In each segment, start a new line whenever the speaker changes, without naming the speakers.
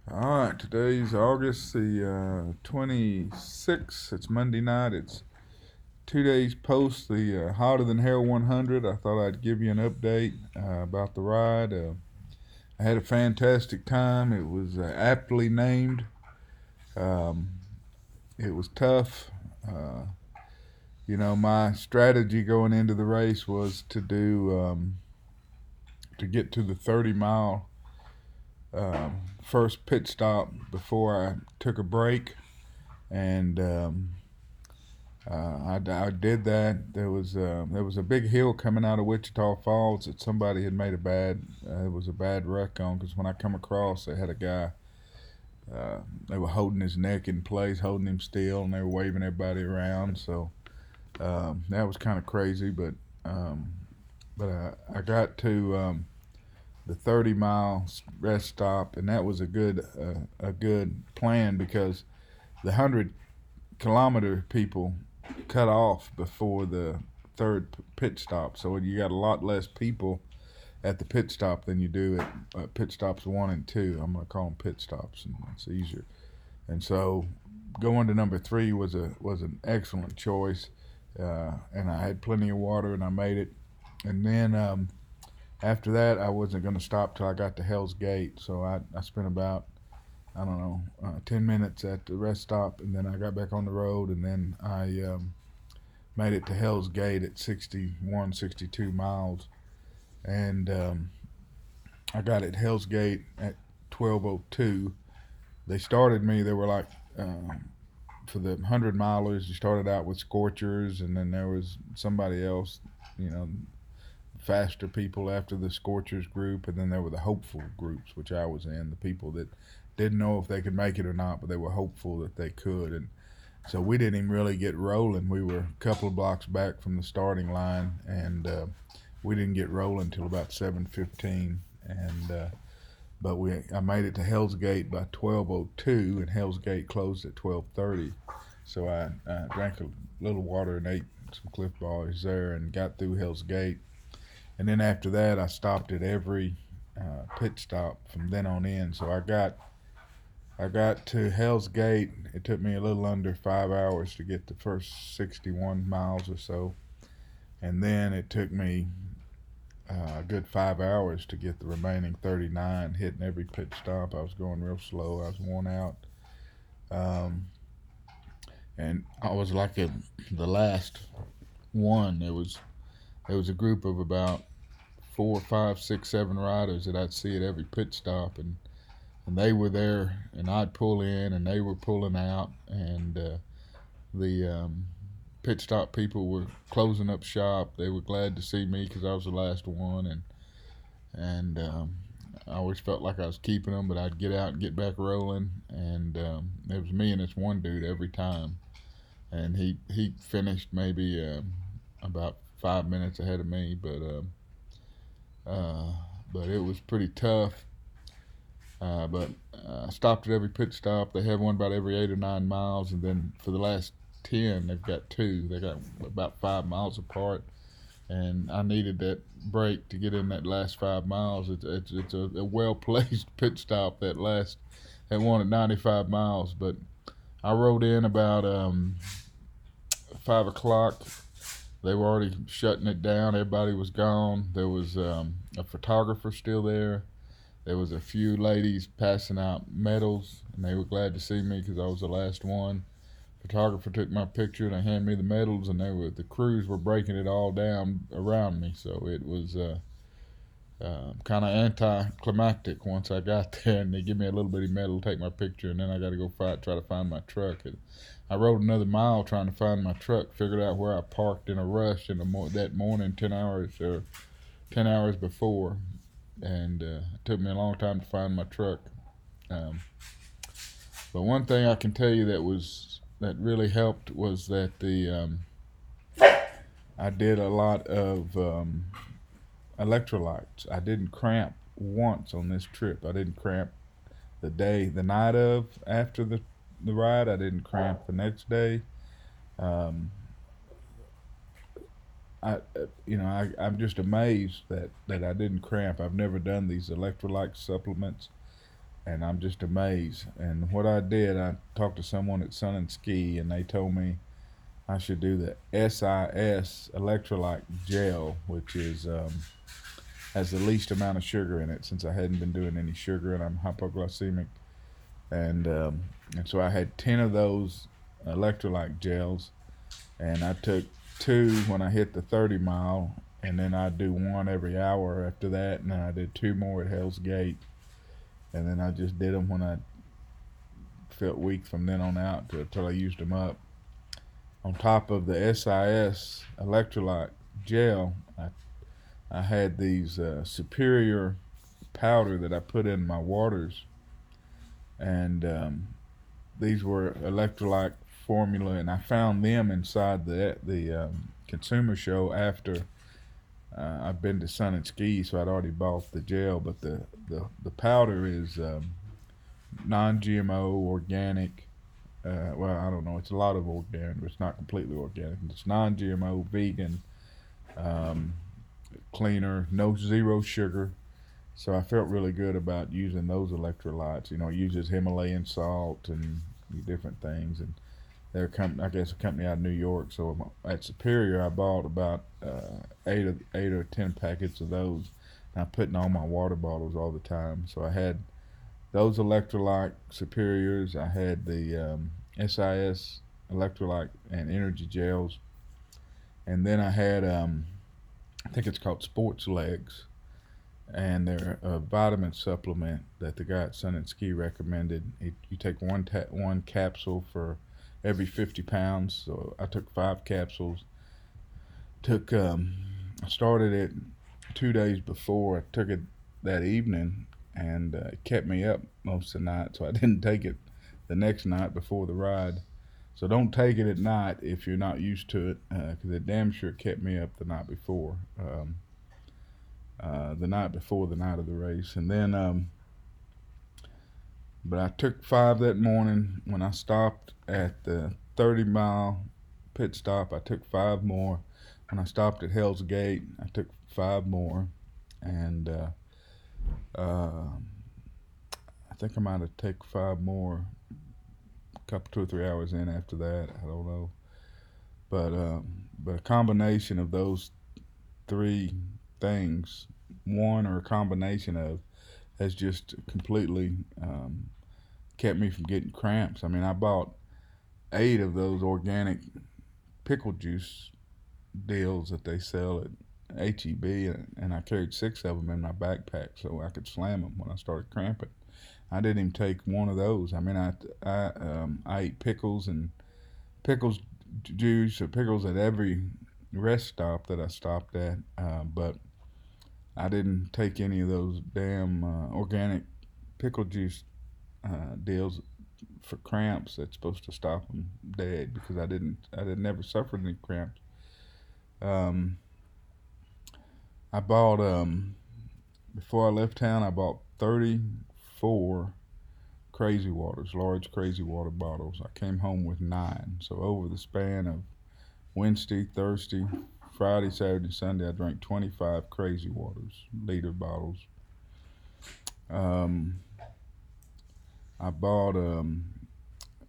All right, today's August the 26th. It's Monday night. It's 2 days post the Hotter Than Hell 100. I thought I'd give you an update about the ride. I had a fantastic time. It was aptly named. Um, it was tough. Uh, my strategy going into the race was to get to the 30-mile first pit stop before I took a break, and I did that. There was a big hill coming out of Wichita Falls that somebody had made it was a bad wreck on, because when I come across, they had a guy. They were holding his neck in place, holding him still, and they were waving everybody around. So that was kind of crazy, um, but I got to the 30-mile rest stop, and that was a good plan, because the 100-kilometer people cut off before the third pit stop, so you got a lot less people at the pit stop than you do at pit stops 1 and 2. I'm gonna call them pit stops, and it's easier. And so going to number 3 was an excellent choice, and I had plenty of water, and I made it. And then after that, I wasn't going to stop till I got to Hell's Gate. So I spent about, I don't know, 10 minutes at the rest stop, and then I got back on the road, and then I made it to Hell's Gate at 61, 62 miles. And I got at Hell's Gate at 12:02. They started me, they were like, for the 100 milers, you started out with Scorchers, and then there was somebody else, you know, faster people after the Scorchers group, and then there were the hopeful groups, which I was in, the people that didn't know if they could make it or not, but they were hopeful that they could. And so we didn't even really get rolling. We were a couple of blocks back from the starting line, and we didn't get rolling until about 7:15. And but I made it to Hell's Gate by 12:02, and Hell's Gate closed at 12:30. So I drank a little water and ate some Cliff Bars there, and got through Hell's Gate. And then after that, I stopped at every pit stop from then on in. So I got to Hell's Gate. It took me a little under 5 hours to get the first 61 miles or so, and then it took me a good 5 hours to get the remaining 39, hitting every pit stop. I was going real slow. I was worn out, um, and I was like the last one. There was a group of about 4, 5, 6, 7 riders that I'd see at every pit stop, and they were there, and I'd pull in, and they were pulling out, and the pit stop people were closing up shop. They were glad to see me because I was the last one, and I always felt like I was keeping them, but I'd get out and get back rolling, and it was me and this one dude every time, and he finished maybe about 5 minutes ahead of me, uh, but it was pretty tough. But I stopped at every pit stop. They have one about every 8 or 9 miles, and then for the last 10, they've got two. They got about 5 miles apart, and I needed that break to get in that last 5 miles. It's a well placed pit stop, that one at 95 miles. But I rode in about 5 o'clock. They were already shutting it down. Everybody was gone. There was a photographer still there. There was a few ladies passing out medals, and they were glad to see me because I was the last one. Photographer took my picture, and they handed me the medals, and the crews were breaking it all down around me. So it was kind of anticlimactic once I got there, and they give me a little bitty medal, take my picture, and then I got to go try to find my truck. And I rode another mile trying to find my truck. Figured out where I parked in a rush that morning, 10 hours before, and it took me a long time to find my truck. Um, but one thing I can tell you that really helped was that the I did a lot of electrolytes. I didn't cramp once on this trip. I didn't cramp the night of after the ride. I didn't cramp the next day. Um, I'm just amazed that I didn't cramp. I've never done these electrolyte supplements, and I'm just amazed. And what I did, I talked to someone at Sun and Ski, and they told me I should do the SIS electrolyte gel, which is has the least amount of sugar in it, since I hadn't been doing any sugar and I'm hypoglycemic. And so I had 10 of those electrolyte gels, and I took two when I hit the 30 mile, and then I'd do one every hour after that, and then I did two more at Hell's Gate, and then I just did them when I felt weak from then on out until I used them up. On top of the SIS electrolyte gel, I had these superior powder that I put in my waters, and these were electrolyte formula, and I found them inside the consumer show after I've been to Sun and Ski, so I'd already bought the gel. But the powder is non-GMO, organic. Well, I don't know. It's a lot of organic, but it's not completely organic. It's non-GMO, vegan, um, cleaner, no zero sugar. So I felt really good about using those electrolytes. You know, it uses Himalayan salt and different things. And they're I guess a company out of New York. So at Superior, I bought about eight or 10 packets of those. And I put in all my water bottles all the time. So I had those electrolyte Superiors. I had the SIS electrolyte and energy gels. And then I had, I think it's called Sports Legs, and they're a vitamin supplement that the guy at Sun and Ski recommended. You take one capsule for every 50 pounds. So I took 5 capsules. I started it 2 days before. I took it that evening, and it kept me up most of the night. So I didn't take it the next night before the ride. So don't take it at night if you're not used to it, because it damn sure kept me up the night before. The night before the night of the race. And then, but I took 5 that morning. When I stopped at the 30-mile pit stop, I took 5 more. When I stopped at Hell's Gate, I took 5 more. And I think I might have taken 5 more a couple, 2 or 3 hours in after that. I don't know. But a combination of those 3 things, one or a combination of, has just completely kept me from getting cramps. I mean, I bought 8 of those organic pickle juice deals that they sell at HEB, and I carried 6 of them in my backpack so I could slam them when I started cramping. I didn't even take one of those. I mean, I ate pickles juice or pickles at every rest stop that I stopped at, but I didn't take any of those damn organic pickle juice deals for cramps that's supposed to stop them dead, because I never suffered any cramps. I bought before I left town, I bought 34 Crazy Waters, large Crazy Water bottles. I came home with 9. So over the span of Wednesday, Thursday, Friday, Saturday, Sunday, I drank 25 Crazy Waters, liter bottles. I bought a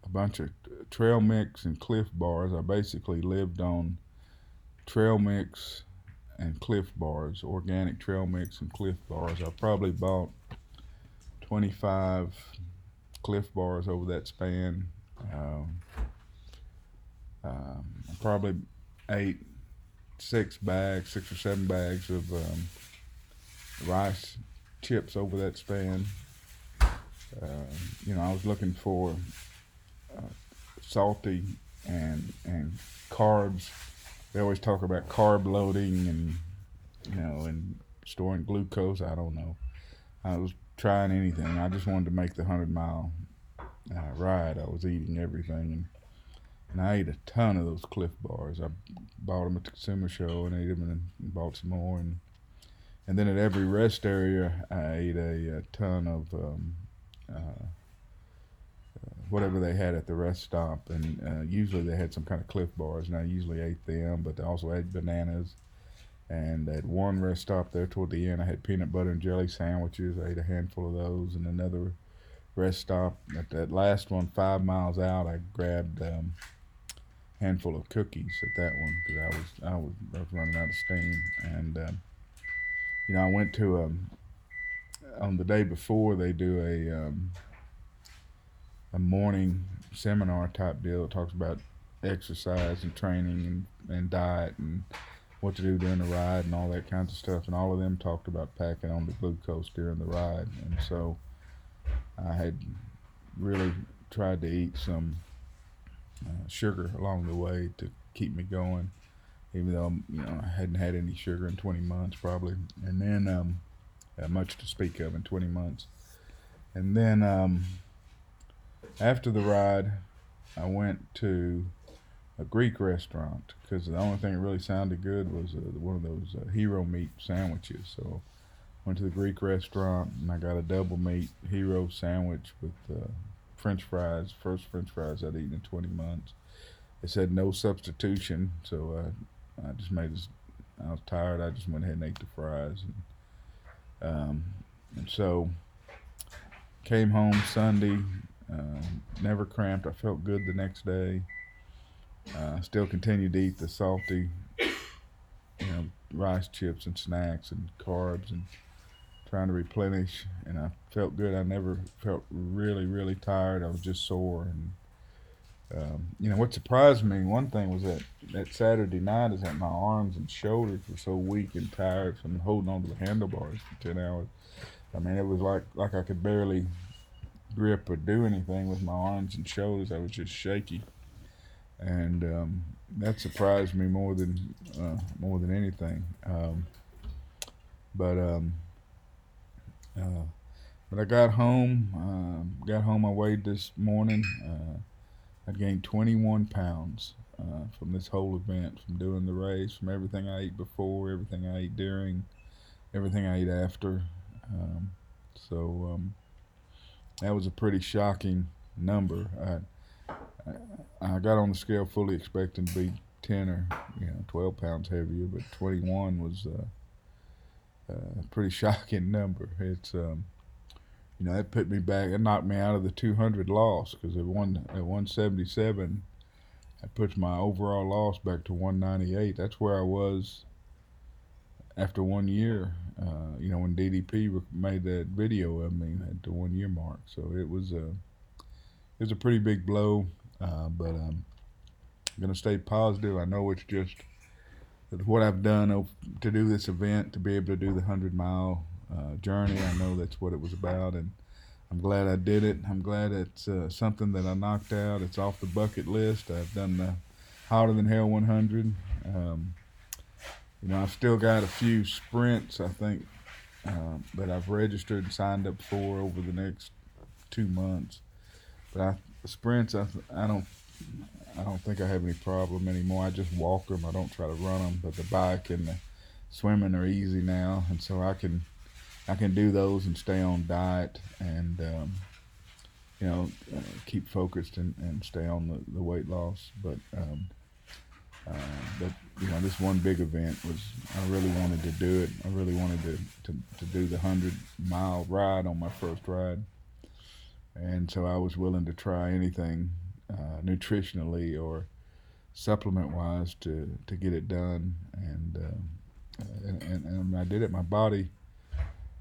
bunch of trail mix and Cliff bars. I basically lived on trail mix and Cliff bars, organic trail mix and Cliff bars. I probably bought 25 Cliff bars over that span. I probably ate 6 or 7 bags of rice chips over that span. I was looking for salty and carbs. They always talk about carb loading and storing glucose. I don't know. I was trying anything. I just wanted to make the 100-mile ride. I was eating everything, and I ate a ton of those Cliff bars. I bought them at the consumer show and ate them, and bought some more, and then at every rest area I ate a ton of whatever they had at the rest stop, and usually they had some kind of Cliff bars, and I usually ate them, but they also had bananas. And at one rest stop there toward the end, I had peanut butter and jelly sandwiches. I ate a handful of those, and another rest stop. At that last one, 5 miles out, I grabbed a handful of cookies at that one because I was running out of steam. And I went to on the day before they do a morning seminar type deal. It talks about exercise and training and diet and what to do during the ride and all that kinds of stuff. And all of them talked about packing on the glucose during the ride. And so I had really tried to eat some sugar along the way to keep me going, even though I hadn't had any sugar in 20 months probably. And then much to speak of in 20 months. And then after the ride, I went to a Greek restaurant because the only thing that really sounded good was one of those hero meat sandwiches. So I went to the Greek restaurant and I got a double meat hero sandwich with French fries, first French fries I'd eaten in 20 months. It said no substitution, so I just made this. I was tired. I just went ahead and ate the fries, and so came home Sunday. Never cramped. I felt good the next day. Still continued to eat the salty, rice chips and snacks and carbs and trying to replenish. And I felt good. I never felt really, really tired. I was just sore. And what surprised me, one thing was that Saturday night is that my arms and shoulders were so weak and tired from holding on to the handlebars for 10 hours. I mean, it was like I could barely grip or do anything with my arms and shoulders. I was just shaky, and that surprised me more than anything. But I got home. I weighed this morning. I gained 21 pounds from this whole event, from doing the race, from everything I ate before, everything I ate during, everything I ate after. So that was a pretty shocking number. I got on the scale fully expecting to be 10 or 12 pounds heavier, but 21 was a pretty shocking number. It's that put me back. It knocked me out of the 200 loss because at 177, it puts my overall loss back to 198. That's where I was after 1 year. When DDP made that video of me at the 1 year mark. So it was a pretty big blow. But I'm gonna stay positive. I know it's just what I've done to do this event, to be able to do the 100-mile journey. I know that's what it was about, and I'm glad I did it. I'm glad it's something that I knocked out. It's off the bucket list. I've done the Hotter Than Hell 100. I've still got a few sprints, I think, that I've registered and signed up for over the next 2 months. But sprints, I don't think I have any problem anymore. I just walk them. I don't try to run them. But the bike and the swimming are easy now, and so I can do those and stay on diet and keep focused and stay on the weight loss. But this one big event was, I really wanted to do it. I really wanted to do the 100-mile ride on my first ride. And so I was willing to try anything nutritionally or supplement-wise to get it done. And I did it. My body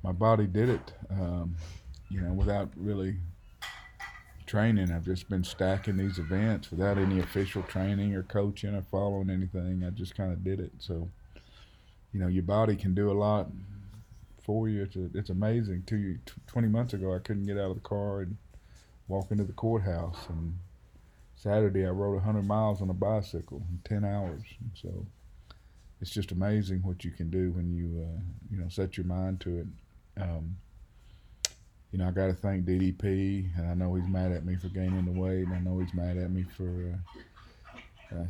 did it, without really training. I've just been stacking these events without any official training or coaching or following anything. I just kind of did it. So, your body can do a lot for you. It's amazing. 20 months ago, I couldn't get out of the car and walk into the courthouse. And Saturday, I rode 100 miles on a bicycle in 10 hours. And so it's just amazing what you can do when you set your mind to it. I got to thank DDP, and I know he's mad at me for gaining the weight, and I know he's mad at me for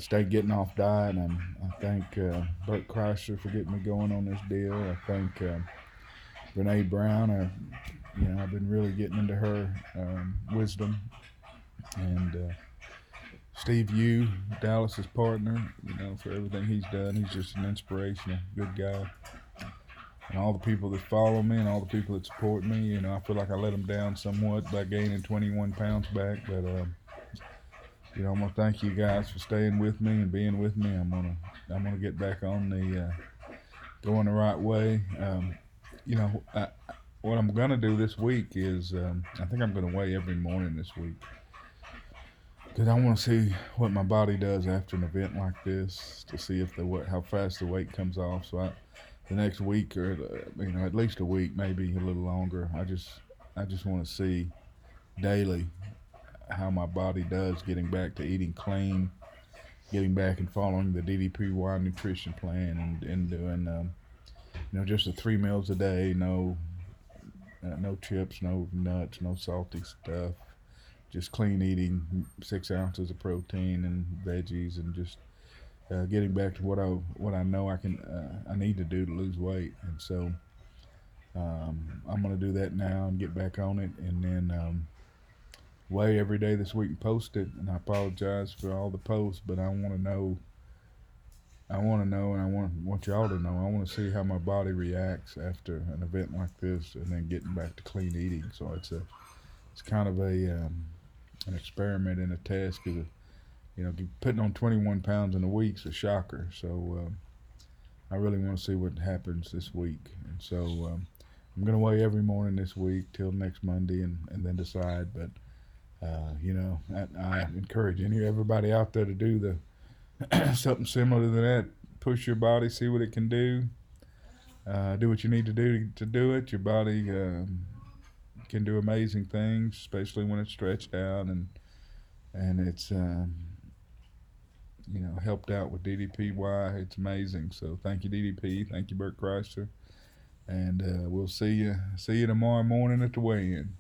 getting off diet. And I thank Bert Kreischer for getting me going on this deal. I thank Brene Brown. I've been really getting into her wisdom, and Steve Yu, Dallas's partner, for everything he's done. He's just an inspirational, good guy. and all the people that follow me and all the people that support me. You know, I feel like I let them down somewhat by gaining 21 pounds back, but you know, I'm gonna thank you guys for staying with me and being with me. I'm gonna get back on the going the right way. You know, what I'm gonna do this week is I think I'm gonna weigh every morning this week because I want to see what my body does after an event like this to see if how fast the weight comes off. So the next week or you know, at least a week, maybe a little longer. I just want to see daily how my body does getting back to eating clean, getting back and following the DDPY nutrition plan, and doing you know, just the 3 meals a day, no chips, no nuts, no salty stuff, just clean eating, 6 ounces of protein and veggies, and just getting back to what I know I need to do to lose weight. And so I'm gonna do that now and get back on it, and then weigh every day this week and post it. And I apologize for all the posts, but I want to know. I want to know, and I want y'all to know. I want to see how my body reacts after an event like this, and then getting back to clean eating. So it's kind of an experiment and a test because you know, putting on 21 pounds in a week's a shocker. So I really want to see what happens this week. And so I'm going to weigh every morning this week till next Monday, and then decide. But you know, I encourage everybody out there to do something similar to that. Push your body, see what it can do. Do what you need to do to do it. Your body can do amazing things, especially when it's stretched out and it's you know, helped out with DDPY. It's amazing. So thank you, DDP. Thank you, Bert Chrysler. And we'll see you tomorrow morning at the weigh-in.